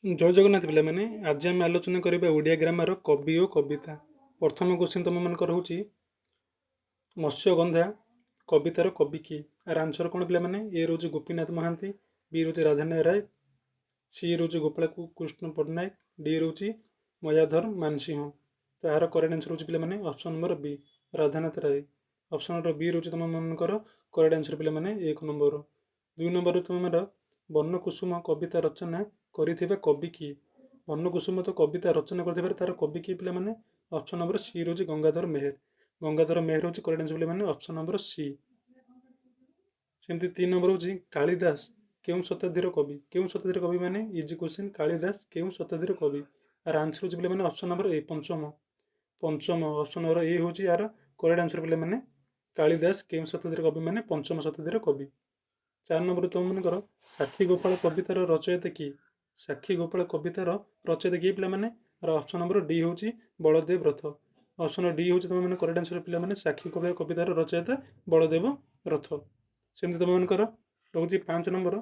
ଜୟ ଜଗନ୍ନାଥ ପିଲାମାନେ। ଆଜି ଆମେ ଆଲୋଚନା କରିବା ଓଡ଼ିଆ ଗ୍ରାମାର କବି ଓ କବିତା। ପ୍ରଥମ କ୍ୱେଶ୍ଚିନ୍ ତୁମମାନଙ୍କର ହେଉଛି ମତ୍ସ୍ୟଗନ୍ଧା କବିତାର କବି କିଏ? ଆର ଆନ୍ସର କ'ଣ ପିଲାମାନେ? ଏ ରହୁଛି ଗୋପୀନାଥ ମହାନ୍ତି, ବି ରହୁଛି ରାଧାନାଥ ରାୟ, ସି ରହୁଛି ଗୋପାଳ କୃଷ୍ଣ ପଟ୍ଟନାୟକ, ଡି ରହୁଛି ମୟାଧର ମାନସିଂହ। ତ ଏହାର କରେକ୍ଟ ଆନ୍ସର ହେଉଛି ପିଲାମାନେ option number B, Radhanath Ray. Option number ବି ରହୁଛି ତୁମମାନଙ୍କର କରେକ୍ଟ ଆନ୍ସର ପିଲାମାନେ 1 ନମ୍ବର। 2 ନମ୍ବର ତୁମର ବର୍ଣ୍ଣକୁସୁମ କବିତା ରଚନା କରିଥିବା କବି କିଏ? ବର୍ଣ୍ଣକୁସୁମ ତ କବିତା ରଚନା କରିଥିବାରେ ତାର କବି କିଏ ପିଲାମାନେ? ଅପସନ୍ ନମ୍ବର ସି ରହୁଛି ଗଙ୍ଗାଧର ମେହେର। ଗଙ୍ଗାଧର ମେହେର ହେଉଛି କରେକ୍ଟ ଆନ୍ସର ପିଲାମାନେ ଅପସନ୍ ନମ୍ବର ସି। ସେମିତି 3 ନମ୍ବର ହେଉଛି କାଳିଦାସ କେଉଁ ଶତାବ୍ଦୀର କବି? କେଉଁ ଶତାବ୍ଦୀର କବି ମାନେ ଇଜି କ୍ୱେଶ୍ଚିନ୍। କାଳିଦାସ କେଉଁ ଶତାବ୍ଦୀର କବି? ଆର ଆନ୍ସର ହେଉଛି ପିଲାମାନେ ଅପସନ୍ ନମ୍ବର ଏ, ପଞ୍ଚମ। ଅପସନ୍ ନମ୍ବର ଏ ହେଉଛି ଏହାର କରେକ୍ଟ ଆନ୍ସର ପିଲାମାନେ। କାଳିଦାସ କେଉଁ ଶତାବ୍ଦୀର କବି ମାନେ ପଞ୍ଚମ ଶତାବ୍ଦୀର କବି। 4 ନମ୍ବର ତୁମମାନଙ୍କର ସାକ୍ଷୀ ଗୋପାଳ କବିତାର ରଚୟିତା କିଏ? ସାକ୍ଷୀ ଗୋପାଳ କବିତାର ରଚୟିତା କିଏ ପିଲାମାନେ? ଆର ଅପସନ୍ ନମ୍ବର ଡି ହେଉଛି ବଳଦେବ ରଥ। ଅପସନ୍ ଡି ହେଉଛି ତୁମମାନେ କରେକ୍ଟ ଆନ୍ସର ପିଲାମାନେ। ସାକ୍ଷୀ ଗୋପାଳ କବିତାର ରଚୟିତା ବଳଦେବ ରଥ। ସେମିତି ତୁମମାନଙ୍କର ରହୁଛି 5 ନମ୍ବର।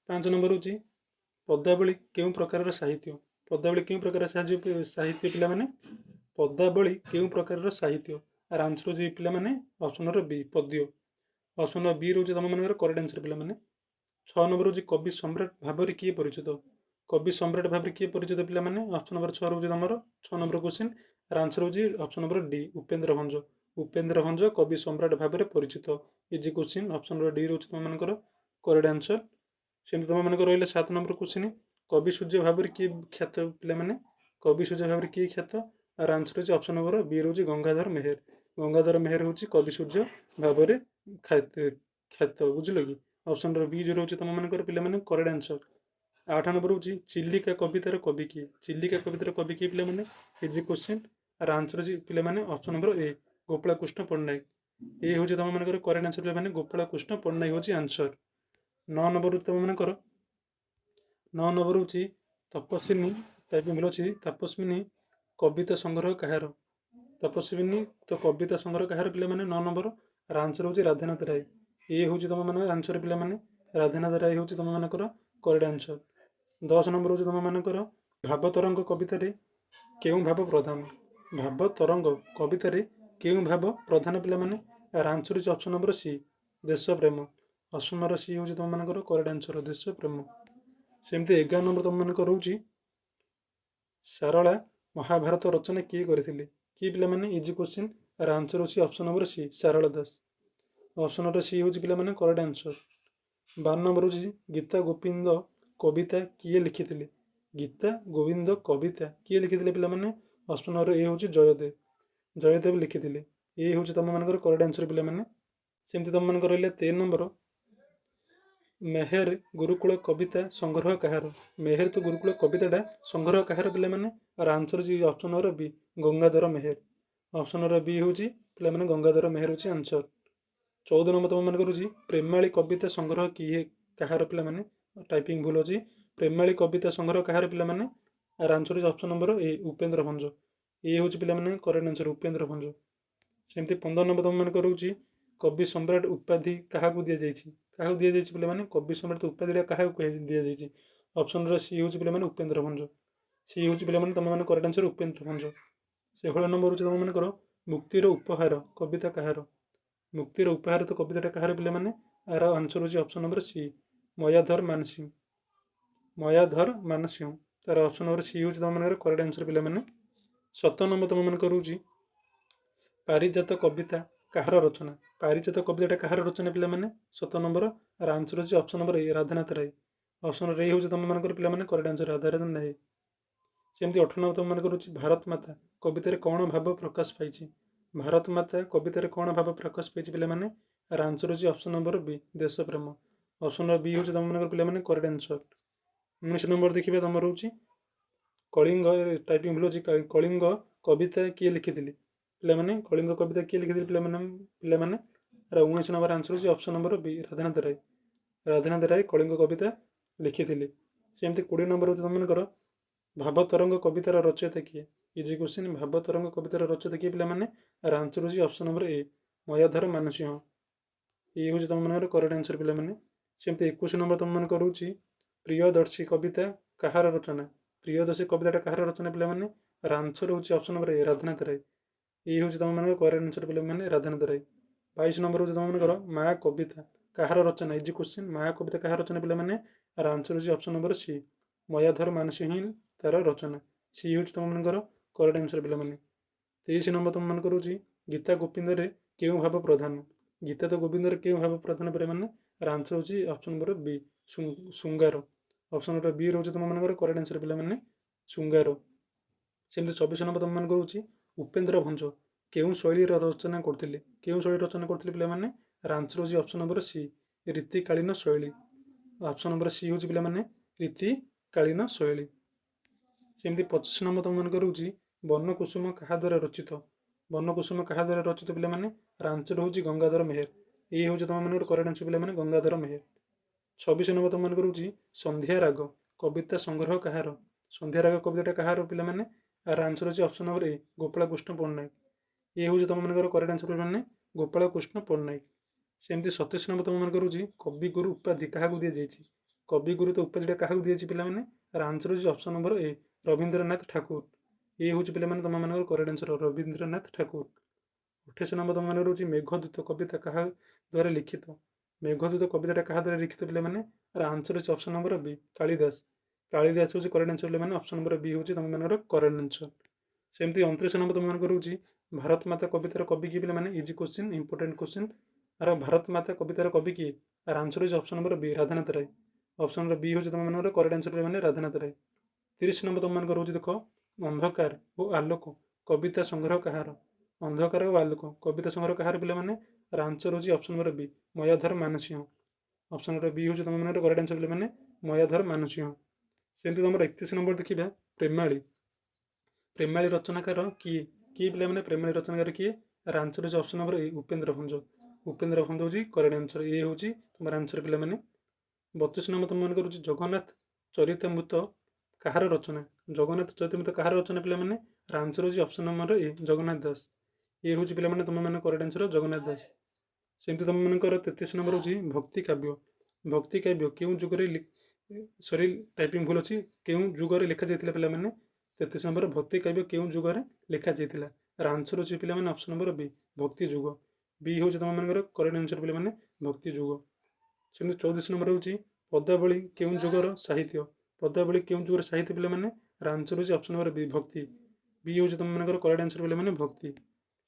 5 ନମ୍ବର ହେଉଛି ପଦାବଳୀ କେଉଁ ପ୍ରକାରର ସାହିତ୍ୟ? ପଦାବଳୀ କେଉଁ ପ୍ରକାର ସାହିତ୍ୟ ପିଲାମାନେ? ପଦାବଳୀ କେଉଁ ପ୍ରକାରର ସାହିତ୍ୟ? ଆର ଆନ୍ସର ହେଉଛି ପିଲାମାନେ ଅପସନ୍ ନମ୍ବର ବି, ପଦ୍ୟ। ଅପସନ୍ ନମ୍ବର ବି ରହୁଛି ତୁମମାନଙ୍କର କରେକ୍ଟ ଆନ୍ସର ପିଲାମାନେ। 6 ନମ୍ବର ହେଉଛି କବି ସମ୍ରାଟ ଭାବରେ କିଏ ପରିଚିତ? କବି ସମ୍ରାଟ ଭାବରେ କିଏ ପରିଚିତ ପିଲାମାନେ? ଅପସନ୍ ନମ୍ବର 6 ରହୁଛି ତୁମର 6 ନମ୍ବର କ୍ୱେଶ୍ଚିନ୍। ଆର ଆନ୍ସର ହେଉଛି option number D, Upendra Bhanja. Upendra Bhanja କବି ସମ୍ରାଟ ଭାବରେ ପରିଚିତ। Easy question. Option number D ରହୁଛି ତୁମମାନଙ୍କର କରେକ୍ଟ ଆନ୍ସର। ସେମିତି ତୁମମାନଙ୍କର ରହିଲେ 7 ନମ୍ବର କ୍ୱେଶ୍ଚିନ୍। କବି ସୂର୍ଯ୍ୟ ଭାବରେ କିଏ ଖ୍ୟାତ ପିଲାମାନେ? କବି ସୂର୍ଯ୍ୟ ଭାବରେ କିଏ ଖ୍ୟାତ? ଆର ଆନ୍ସର ହେଉଛି ଅପସନ୍ ନମ୍ବର ବି ରହୁଛି ଗଙ୍ଗାଧର ମେହେର। ଗଙ୍ଗାଧର ମେହେର ହେଉଛି କବି ସୂର୍ଯ୍ୟ ଭାବରେ ଖ୍ୟାତ, ବୁଝିଲ କି? ଅପସନ୍ ନମ୍ବର ବି ଯେଉଁ ରହୁଛି ତୁମମାନଙ୍କର ପିଲାମାନେ କରେକ୍ଟ ଆନ୍ସର। 8 ନମ୍ବର ହେଉଛି ଚିଲିକା କବିତାର କବି କିଏ? ଚିଲିକା କବିତାର କବି କିଏ ପିଲାମାନେ? Easy question. ଆର ଆନ୍ସର ହେଉଛି ପିଲାମାନେ option number A, Gopal Krishna Pattanayak. A ହେଉଛି ତୁମମାନଙ୍କର କରେକ୍ଟ ଆନ୍ସର ପିଲାମାନେ। ଗୋପାଳ କୃଷ୍ଣ ପଟ୍ଟନାୟକ ହେଉଛି ଆନ୍ସର। 9 ନମ୍ବର ତୁମମାନଙ୍କର 9 ନମ୍ବର ହେଉଛି ତପସ୍ୱିନୀ ଟାଇପିଂ ଭୁଲ ଅଛି। ତପସ୍ୱିନୀ କବିତା ସଂଗ୍ରହ କାହାର? ତପସ୍ୱିନୀ ତ କବିତା ସଂଗ୍ରହ କାହାର ପିଲାମାନେ? 9 ନମ୍ବର। ଆର ଆନ୍ସର ହେଉଛି ରାଧାନାଥ ରାୟ। ଏ ହେଉଛି ତୁମମାନଙ୍କର ଆନ୍ସର ପିଲାମାନେ। ରାଧାନାଥ ରାୟ ହେଉଛି ତୁମମାନଙ୍କର କରେକ୍ଟ ଆନ୍ସର। 10 ନମ୍ବର ହେଉଛି ତୁମମାନଙ୍କର ଭାବତରଙ୍ଗ କବିତାରେ କେଉଁ ଭାବ ପ୍ରଧାନ? ଭାବତରଙ୍ଗ କବିତାରେ କେଉଁ ଭାବ ପ୍ରଧାନ ପିଲାମାନେ? ଆର ଆନ୍ସର ହେଉଛି ଅପସନ୍ ନମ୍ବର ସି, ଦେଶ ପ୍ରେମ। ଅପସନ୍ ନମ୍ବର ସି ହେଉଛି ତୁମମାନଙ୍କର କରେକ୍ଟ ଆନ୍ସର, ଦେଶ ପ୍ରେମ। ସେମିତି 11 ନମ୍ବର ତୁମମାନଙ୍କର ରହୁଛି ସାରଳା ମହାଭାରତ ରଚନା କିଏ କରିଥିଲେ? କିଏ ପିଲାମାନେ? Easy question. ଆର ଆନ୍ସର ହେଉଛି option number C, Sarala Das. Option number C ହେଉଛି ପିଲାମାନେ କରେକ୍ଟ ଆନ୍ସର। 12 ନମ୍ବର ହେଉଛି ଗୀତା ଗୋବିନ୍ଦ କବିତା କିଏ ଲିଖିଥିଲେ? ଗୀତା ଗୋବିନ୍ଦ କବିତା କିଏ ଲିଖିଥିଲେ ପିଲାମାନେ? ଅପସନ୍ ନମ୍ବର ଏ ହେଉଛି ଜୟଦେବ। ଜୟଦେବ ଲିଖିଥିଲେ। ଏ ହେଉଛି ତୁମମାନଙ୍କର କରେକ୍ଟ ଆନ୍ସର ପିଲାମାନେ। ସେମିତି ତୁମମାନଙ୍କର ରହିଲା 13 ନମ୍ବର ମେହେର ଗୁରୁକୁଳ କବିତା ସଂଗ୍ରହ କାହାର? ମେହେର ତ ଗୁରୁକୁଳ କବିତାଟା ସଂଗ୍ରହ କାହାର ପିଲାମାନେ? ଆର ଆନ୍ସର ହେଉଛି ଅପସନ୍ ନମ୍ବର ବି, Gangadhar Meher. Option number B ହେଉଛି ପିଲାମାନେ ଗଙ୍ଗାଧର ମେହେର ହେଉଛି ଆନ୍ସର। 14 ନମ୍ବର ତୁମମାନଙ୍କର ହେଉଛି ପ୍ରେମାଳୀ କବିତା ସଂଗ୍ରହ କିଏ କାହାର ପିଲାମାନେ? ଟାଇପିଂ ଭୁଲ ଅଛି। ପ୍ରେମାଳୀ କବିତା ସଂଗ୍ରହ କାହାର ପିଲାମାନେ? ଆର ଆନ୍ସର ହେଉଛି option number A, Upendra Bhanja. A ହେଉଛି ପିଲାମାନେ କରେକ୍ଟ ଆନ୍ସର, ଉପେନ୍ଦ୍ର ଭଞ୍ଜ। ସେମିତି 15 ନମ୍ବର ତୁମମାନଙ୍କର ରହୁଛି କବି ସମ୍ରାଟ ଉପାଧି କାହାକୁ ଦିଆଯାଇଛି? କାହାକୁ ଦିଆଯାଇଛି ପିଲାମାନେ? କବି ସମ୍ରାଟ ଉପାଧିଟା କାହାକୁ ଦିଆଯାଇଛି? ଅପସନ୍ ନମ୍ବର ସି ହେଉଛି ପିଲାମାନେ ଉପେନ୍ଦ୍ର ଭଞ୍ଜ। ସି ହେଉଛି ପିଲାମାନେ ତୁମମାନଙ୍କ correct answer, Upendra Bhanja. 16 number ହେଉଛି ତୁମମାନଙ୍କର ମୁକ୍ତିର ଉପହାର କବିତା କାହାର? ମୁକ୍ତିର ଉପହାର ତ କବିତାଟା କାହାର ପିଲାମାନେ? ଆର ଆନ୍ସର ହେଉଛି option number C, Mayadhar Mansingh. Mayadhar Mansingh. ତାର ଅପସନ୍ ନମ୍ବର ସି ହେଉଛି ତୁମମାନଙ୍କର କରେକ୍ଟ ଆନ୍ସର ପିଲାମାନେ। 17 ନମ୍ବର ତୁମମାନଙ୍କର ରହୁଛି ପାରିଜାତ କବିତା କାହାର ରଚନା? ପାରିଜାତ କବିତାଟା କାହାର ରଚନା ପିଲାମାନେ? 17 ନମ୍ବର। ଆର ଆନ୍ସର ହେଉଛି option number A, Radhanath Ray. Option number A ହେଉଛି ତୁମମାନଙ୍କର ପିଲାମାନେ କରେକ୍ଟ ଆନ୍ସର, ରାଧାନାଥ ରାୟ। ସେମିତି 18 ନମ୍ବର ତୁମମାନଙ୍କର ରହୁଛି ଭାରତ ମାତା କବିତାରେ କ'ଣ ଭାବ ପ୍ରକାଶ ପାଇଛି? ଭାରତ ମାତା କବିତାରେ କ'ଣ ଭାବ ପ୍ରକାଶ ପାଇଛି ପିଲାମାନେ? ଆର ଆନ୍ସର ହେଉଛି ଅପସନ୍ ନମ୍ବର ବି, ଦେଶ ପ୍ରେମ। ଅପସନ୍ ନମ୍ବର ବି ହେଉଛି ତୁମମାନଙ୍କର ପିଲାମାନେ କରେକ୍ଟ ଆନ୍ସର। 19 ନମ୍ବର ଦେଖିବେ ତୁମର ରହୁଛି କଳିଙ୍ଗ, ଟାଇପିଂ ଭୁଲ ଅଛି। କଳିଙ୍ଗ କବିତା କିଏ ଲିଖିଥିଲେ ପିଲାମାନେ? କଳିଙ୍ଗ କବିତା କିଏ ଲିଖିଥିଲେ ପିଲାମାନେ? ଆର 19 ନମ୍ବର ଆନ୍ସର ହେଉଛି ଅପସନ୍ ନମ୍ବର ବି, ରାଧାନାଥ ରାୟ। ରାଧାନାଥ ରାୟ କଳିଙ୍ଗ କବିତା ଲିଖିଥିଲେ। ସେମିତି 20 ନମ୍ବର ହେଉଛି ତୁମମାନଙ୍କର ଭାବତରଙ୍ଗ କବିତାର ରଚୟିତା କିଏ? Easy question. ଭାବତରଙ୍ଗ କବିତାର ରଚୟିତା କିଏ ପିଲାମାନେ? ଆର ଆନ୍ସର ହେଉଛି ଅପସନ୍ ନମ୍ବର ଏ, ମୟାଧର ମାନସିଂହ। ଏ ହେଉଛି ତୁମମାନଙ୍କର କରେକ୍ଟ ଆନ୍ସର ପିଲାମାନେ। ସେମିତି 21 ନମ୍ବର ତୁମମାନଙ୍କର ରହୁଛି ପ୍ରିୟଦର୍ଶୀ କବିତା କାହାର ରଚନା? ପ୍ରିୟଦର୍ଶୀ କବିତାଟା କାହାର ରଚନା ପିଲାମାନେ? ଆନ୍ସର ହେଉଛି ଅପସନ୍ ନମ୍ବର ଏ ରାଧାନାଥ ରାୟ। ଏଇ ହେଉଛି ତୁମମାନଙ୍କର କରେକ୍ଟ ଆନ୍ସର ପିଲାମାନେ ରାଧାନାଥ ରାୟ। 22 ନମ୍ବର ହେଉଛି ତୁମମାନଙ୍କର ମା କବିତା କାହାର ରଚନା? Easy question. ମା କବିତା କାହାର ରଚନା ପିଲାମାନେ? ଆନ୍ସର ହେଉଛି option number C Mayadhar Mansingh ତାର ରଚନା। ସି ହେଉଛି ତୁମମାନଙ୍କର କରେକ୍ଟ ଆନ୍ସର ପିଲାମାନେ। 23 ନମ୍ବର ତୁମମାନଙ୍କର ହେଉଛି ଗୀତା ଗୋବିନ୍ଦରେ କେଉଁ ଭାବ ପ୍ରଧାନ? ଗୀତା ତ ଗୋବିନ୍ଦରେ କେଉଁ ଭାବ ପ୍ରଧାନ ପିଲାମାନେ? ଆନ୍ସର ହେଉଛି ଅପସନ୍ ନମ୍ବର ବି ଶୃଙ୍ଗାର। ଅପସନ୍ ନମ୍ବର ବି ରହୁଛି ତୁମମାନଙ୍କର କରେକ୍ଟ ଆନ୍ସର ପିଲାମାନେ ଶୃଙ୍ଗାର। ସେମିତି 24 ନମ୍ବର ତୁମମାନଙ୍କର ହେଉଛି ଉପେନ୍ଦ୍ର ଭଞ୍ଜ କେଉଁ ଶୈଳୀର ରଚନା କରୁଥିଲେ? କେଉଁ ଶୈଳୀ ରଚନା କରୁଥିଲେ ପିଲାମାନେ? ଆନ୍ସର ହେଉଛି ଅପସନ୍ ନମ୍ବର ସି ରୀତିକାଳୀନ ଶୈଳୀ। ଅପସନ୍ ନମ୍ବର ସି ହେଉଛି ପିଲାମାନେ ରୀତିକାଳୀନ ଶୈଳୀ। ସେମିତି 25 ନମ୍ବର ତୁମମାନଙ୍କର ହେଉଛି ବର୍ଣ୍ଣକୁସୁମ କାହା ଦ୍ୱାରା ରଚିତ? ବର୍ଣ୍ଣକୁସୁମ କାହା ଦ୍ୱାରା ରଚିତ ପିଲାମାନେ? ଆନ୍ସର ହେଉଛି ଗଙ୍ଗାଧର ମେହେର। ଏଇ ହେଉଛି ତୁମମାନଙ୍କର କରେକ୍ଟ ଆନ୍ସର ପିଲାମାନେ ଗଙ୍ଗାଧର ମେହେର। 26 ନମ୍ବର ତୁମମାନଙ୍କର ହେଉଛି ସନ୍ଧ୍ୟା ରାଗ କବିତା ସଂଗ୍ରହ କାହାର? ସନ୍ଧ୍ୟା ରାଗ କବିତାଟା କାହାର ପିଲାମାନେ? ଆନ୍ସର ହେଉଛି option number A Gopalkrishna Pattanayak. A ହେଉଛି ତୁମମାନଙ୍କର କରେକ୍ଟ ଆନ୍ସର ପିଲାମାନେ ଗୋପାଳକୃଷ୍ଣ ପଟ୍ଟନାୟକ। ସେମିତି 27 ନମ୍ବର ତୁମମାନଙ୍କର ହେଉଛି କବିଗୁରୁ ଉପାଧି କାହାକୁ ଦିଆଯାଇଛି? କବିଗୁରୁ ତ ଉପାଧିଟା କାହାକୁ ଦିଆଯାଇଛି ପିଲାମାନେ? ଆନ୍ସର ହେଉଛି ଅପସନ୍ ନମ୍ବର ଏ ରବୀନ୍ଦ୍ରନାଥ ଠାକୁର। ଏ ହେଉଛି ପିଲାମାନେ ତୁମମାନଙ୍କର correct answer Rabindranath Thakur. 28 number ତୁମମାନଙ୍କର ହେଉଛି ମେଘଦୂତ କବିତା କାହା ଦ୍ୱାରା ଲିଖିତ? ମେଘଦୂତ କବିତାଟା କାହା ଦ୍ୱାରା ଲିଖିତ ପିଲାମାନେ? ଆନ୍ସର ହେଉଛି ଅପସନ୍ ନମ୍ବର ବି କାଳିଦାସ। କାଳିଦାସ ହେଉଛି କରେକ୍ଟ ଆନ୍ସର ପିଲାମାନେ ଅପସନ୍ ନମ୍ବର ବି ହେଉଛି ତୁମମାନଙ୍କର କରେକ୍ଟ ଆନ୍ସର। ସେମିତି 29 ନମ୍ବର ତୁମମାନଙ୍କର ହେଉଛି ଭାରତ ମାତା କବିତାର କବି କିଏ ପିଲାମାନେ? Easy question important question. Our Bharat Mata କବିତାର କବି କିଏ? ଆନ୍ସର ହେଉଛି option number B Radhanath Ray. Option number B ହେଉଛି ତୁମମାନଙ୍କର କରେକ୍ଟ ଆନ୍ସର ପିଲାମାନେ ରାଧାନାଥ ରାୟ। 30 ନମ୍ବର ତୁମମାନଙ୍କର ହେଉଛି ଦେଖ ଅନ୍ଧକାର ଓ ଆଲୋକ କବିତା ସଂଗ୍ରହ କାହାର? ଅନ୍ଧକାର ଓ ଆଲୋକ କବିତା ସଂଗ୍ରହ କାହାର ପିଲାମାନେ? ଆନ୍ସର ହେଉଛି ଅପସନ୍ ନମ୍ବର ବି Mayadhar Mansingh. Option number B ହେଉଛି ତୁମମାନଙ୍କର କରେକ୍ଟ ଆନ୍ସର ପିଲାମାନେ ମୟାଧର ମାନସିଂହ। ସେମିତି ତୁମର 31 ନମ୍ବର ଦେଖିବା ପ୍ରେମାଳୀ। ପ୍ରେମାଳୀ ରଚନାକାର କିଏ? କିଏ ପିଲାମାନେ ପ୍ରେମାଳୀ ରଚନାକାର କିଏ? ଆନ୍ସର ହେଉଛି option number A Upendra Bhanja. Upendra Bhanja ହେଉଛି କରେକ୍ଟ ଆନ୍ସର। ଏ ହେଉଛି ତୁମର ଆନ୍ସର ପିଲାମାନେ। 32 ନମ୍ବର ତୁମମାନଙ୍କର ହେଉଛି ଜଗନ୍ନାଥ ଚରିତାମୃତ କାହାର ରଚନା? ଜଗନ୍ନାଥ ଚରିତାମୃତ କାହାର ରଚନା ପିଲାମାନେ? ଆନ୍ସର ହେଉଛି option number A Jagannath Das. A ହେଉଛି ପିଲାମାନେ ତୁମମାନଙ୍କ କରେକ୍ଟ ଆନ୍ସର ଜଗନ୍ନାଥ ଦାସ। ସେମିତି ତୁମମାନଙ୍କର 33 ନମ୍ବର ହେଉଛି ଭକ୍ତି କାବ୍ୟ। ଭକ୍ତି କାବ୍ୟ କେଉଁ ଯୁଗରେ ଟାଇପିଂ ଭୁଲ ଅଛି କେଉଁ ଯୁଗରେ ଲେଖାଯାଇଥିଲା ପିଲାମାନେ? 33 ନମ୍ବର ଭକ୍ତି କାବ୍ୟ କେଉଁ ଯୁଗରେ ଲେଖାଯାଇଥିଲା? ଆନ୍ସର ହେଉଛି ପିଲାମାନେ ଅପସନ୍ ନମ୍ବର ବି ଭକ୍ତି ଯୁଗ। ବି ହେଉଛି ତୁମମାନଙ୍କର କରେକ୍ଟ ଆନ୍ସର ପିଲାମାନେ ଭକ୍ତି ଯୁଗ। ସେମିତି 34 ନମ୍ବର ହେଉଛି ପଦାବଳୀ କେଉଁ ଯୁଗର ସାହିତ୍ୟ? ପଦାବଳୀ କେଉଁ ଯୁଗର ସାହିତ୍ୟ ପିଲାମାନେ? ଆନ୍ସର ହେଉଛି ଅପସନ୍ ନମ୍ବର ବି ଭକ୍ତି। ବି ହେଉଛି ତୁମମାନଙ୍କର କରେକ୍ଟ ଆନ୍ସର ପିଲାମାନେ ଭକ୍ତି।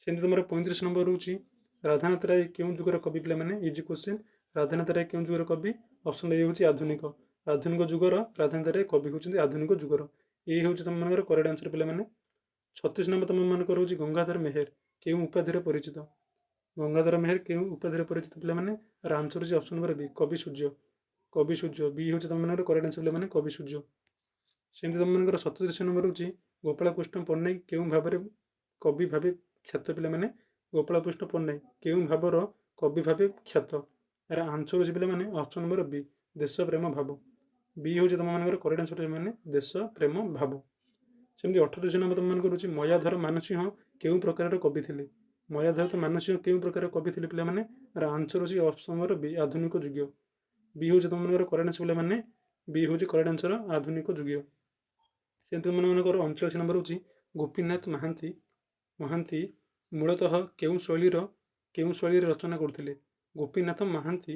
ସେମିତି ତୁମର 35 ନମ୍ବର ହେଉଛି ରାଧାନାଥ ରାୟ କେଉଁ ଯୁଗର କବି ପିଲାମାନେ? Easy question. ରାଧାନାଥ ରାୟ କେଉଁ ଯୁଗର କବି? ଅପସନ୍ ଏ ହେଉଛି ଆଧୁନିକ। ଆଧୁନିକ ଯୁଗର ରାଧାନାଥ ରାୟ କବି ହେଉଛନ୍ତି ଆଧୁନିକ ଯୁଗର। ଏଇ ହେଉଛି ତୁମମାନଙ୍କର କରେକ୍ଟ ଆନ୍ସର ପିଲାମାନେ। 36 ନମ୍ବର ତୁମମାନଙ୍କର ହେଉଛି ଗଙ୍ଗାଧର ମେହେର କେଉଁ ଉପାଧିରେ ପରିଚିତ? ଗଙ୍ଗାଧର ମେହେର କେଉଁ ଉପାଧିରେ ପରିଚିତ ପିଲାମାନେ? ଆନ୍ସର ହେଉଛି ଅପସନ୍ ନମ୍ବର ବି କବି ସୂର୍ଯ୍ୟ। କବି ସୂର୍ଯ୍ୟ ବି ହେଉଛି ତୁମମାନଙ୍କର କରେକ୍ଟ ଆନ୍ସର ପିଲାମାନେ କବି ସୂର୍ଯ୍ୟ। ସେମିତି ତୁମମାନଙ୍କର 37 ନମ୍ବର ହେଉଛି ଗୋପାଳକୃଷ୍ଣ ପଟ୍ଟନାୟକ କେଉଁ ଭାବରେ କବି ଭାବେ ଖ୍ୟାତ ପିଲାମାନେ? ଗୋପାଳକୃଷ୍ଣ ପଟ୍ଟନାୟକ କେଉଁ ଭାବର କବି ଭାବେ ଖ୍ୟାତ? ଏହାର ଆନ୍ସର ହେଉଛି ପିଲାମାନେ ଅପସନ୍ ନମ୍ବର ବି ଦେଶ ପ୍ରେମ ଭାବ। ବି ହେଉଛି ତୁମମାନଙ୍କର କରେକ୍ଟ ଆନ୍ସର ପିଲାମାନେ ଦେଶ ପ୍ରେମ ଭାବ। ସେମିତି 38 ନମ୍ବର ତୁମମାନଙ୍କର ହେଉଛି ମୟାଧର ମାନସିଂହ କେଉଁ ପ୍ରକାରର କବି ଥିଲେ? ମୟାଧର ମାନସିଂହ କେଉଁ ପ୍ରକାର କବି ଥିଲେ ପିଲାମାନେ? ଏହାର ଆନ୍ସର ହେଉଛି ଅପସନ୍ ନମ୍ବର ବି ଆଧୁନିକ ଯୁଗୀୟ। ବି ହେଉଛି ତୁମମାନଙ୍କର କରେକ୍ଟ ଆନ୍ସର ପିଲାମାନେ ବି ହେଉଛି କରେକ୍ଟ ଆନ୍ସର ଆଧୁନିକ ଯୁଗୀୟ। ସେମିତି ତୁମମାନଙ୍କର 39 ନମ୍ବର ହେଉଛି ଗୋପୀନାଥ ମହାନ୍ତି ମୂଳତଃ କେଉଁ ଶୈଳୀରେ ରଚନା କରୁଥିଲେ? ଗୋପୀନାଥ ମହାନ୍ତି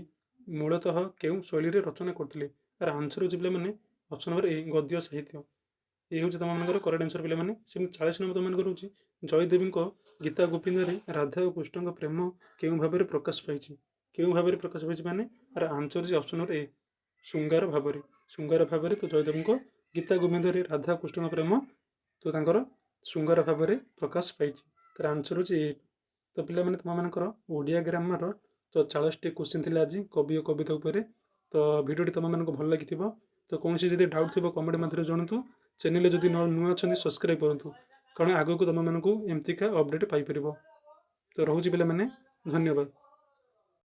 ମୂଳତଃ କେଉଁ ଶୈଳୀରେ ରଚନା କରୁଥିଲେ? ତାର ଆନ୍ସର ହେଉଛି ପିଲାମାନେ ଅପସନ୍ ନମ୍ବର ଏ ଗଦ୍ୟ ସାହିତ୍ୟ। ଏ ହେଉଛି ତୁମମାନଙ୍କର କରେକ୍ଟ ଆନ୍ସର ପିଲାମାନେ। ସେମିତି 40 ନମ୍ବର ତୁମମାନଙ୍କର ହେଉଛି ଜୟଦେବଙ୍କ ଗୀତା ଗୋବିନ୍ଦରେ ରାଧା ଓ କୃଷ୍ଣଙ୍କ ପ୍ରେମ କେଉଁ ଭାବରେ ପ୍ରକାଶ ପାଇଛି? କେଉଁ ଭାବରେ ପ୍ରକାଶ ପାଇଛି ମାନେ? ତାର ଆନ୍ସର ହେଉଛି ଅପସନ୍ ନମ୍ବର ଏ ଶୃଙ୍ଗାର ଭାବରେ। ଶୃଙ୍ଗାର ଭାବରେ ତ ଜୟଦେବଙ୍କ ଗୀତା ଗୋବିନ୍ଦରେ ରାଧା କୃଷ୍ଣଙ୍କ ପ୍ରେମ ତ ତାଙ୍କର ଶୃଙ୍ଗାର ଭାବରେ ପ୍ରକାଶ ପାଇଛି। ତାର ଆନ୍ସର ହେଉଛି ଏ। ତ ପିଲାମାନେ ତୁମମାନଙ୍କର ଓଡ଼ିଆ ଗ୍ରାମାର ତ 40ଟି କ୍ୱେଶ୍ଚିନ୍ ଥିଲା ଆଜି କବି ଓ କବିତା ଉପରେ। ତ ଭିଡ଼ିଓଟି ତୁମମାନଙ୍କୁ ଭଲ ଲାଗିଥିବ। ତ କୌଣସି ଯଦି ଡାଉଟ୍ ଥିବ କମେଣ୍ଟ ମାଧ୍ୟମରେ ଜଣାନ୍ତୁ। ଚ୍ୟାନେଲରେ ଯଦି ନୂଆ ଅଛନ୍ତି ସବସ୍କ୍ରାଇବ୍ କରନ୍ତୁ, କାରଣ ଆଗକୁ ତୁମମାନଙ୍କୁ ଏମିତିକା ଅପଡ଼େଟ୍ ପାଇପାରିବ। ତ ରହୁଛି ପିଲାମାନେ, ଧନ୍ୟବାଦ।